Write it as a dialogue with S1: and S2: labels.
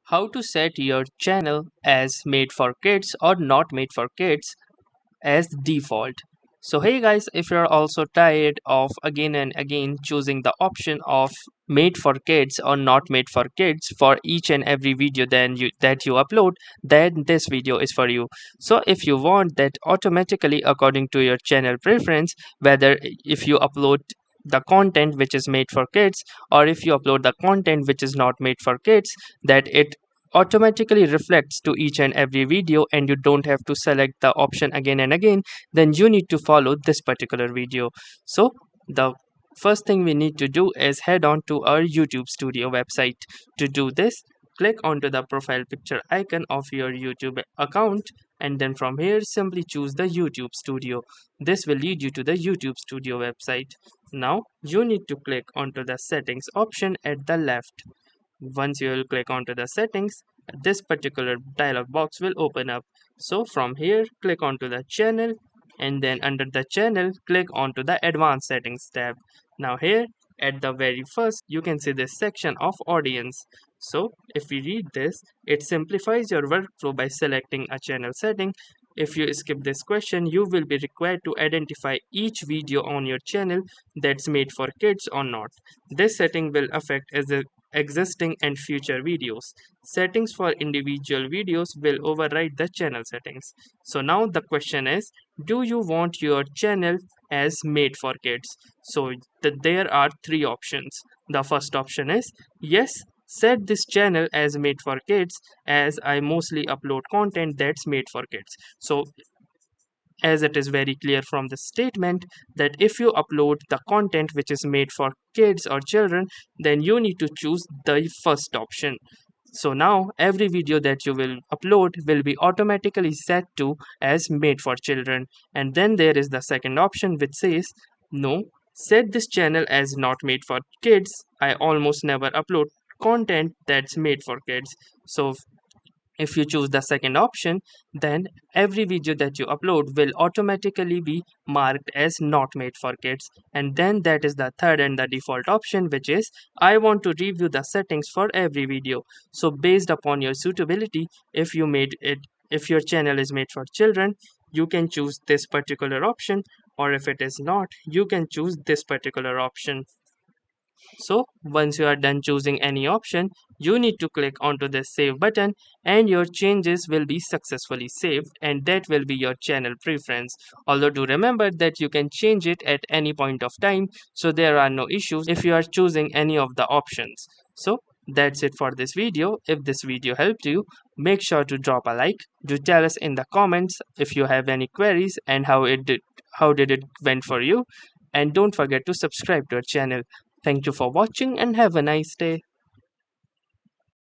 S1: How to set your channel as made for kids or not made for kids as default. So hey guys, if you're also tired of again and again choosing the option of made for kids or not made for kids for each and every video that you upload, then this video is for you. So if you want that automatically according to your channel preference, whether if you upload the content which is made for kids or if you upload the content which is not made for kids, that it automatically reflects to each and every video and you don't have to select the option again and again, then you need to follow this particular video. So the first thing we need to do is head on to our YouTube Studio website. To do this, click onto the profile picture icon of your YouTube account, and then from here simply choose the YouTube Studio. This will lead you to the YouTube Studio website. Now you need to click onto the settings option at the left. Once you will click onto the settings, this particular dialog box will open up. So from here, click onto the channel, and then under the channel, click onto the advanced settings tab. Now here at the very first, you can see this section of audience. So if we read this, it simplifies your workflow by selecting a channel setting. If you skip this question, you will be required to identify each video on your channel that's made for kids or not. This setting will affect as existing and future videos. Settings for individual videos will override the channel settings. So now the question is, do you want your channel as made for kids? So there are three options. The first option is yes, set this channel as made for kids as I mostly upload content that's made for kids. So as it is very clear from the statement that if you upload the content which is made for kids or children, then you need to choose the first option. So now every video that you will upload will be automatically set to as made for children. And then there is the second option which says no, set this channel as not made for kids. I almost never upload content that's made for kids. So if you choose the second option, then every video that you upload will automatically be marked as not made for kids. And then that is the third and the default option, which is I want to review the settings for every video. So based upon your suitability, if your channel is made for children, you can choose this particular option, or if it is not, you can choose this particular option. So once you are done choosing any option, you need to click onto the save button and your changes will be successfully saved, and that will be your channel preference. Although do remember that you can change it at any point of time, so there are no issues if you are choosing any of the options. So that's it for this video. If this video helped you, make sure to drop a like. Do tell us in the comments if you have any queries and how did it went for you, and don't forget to subscribe to our channel. Thank you for watching and have a nice day.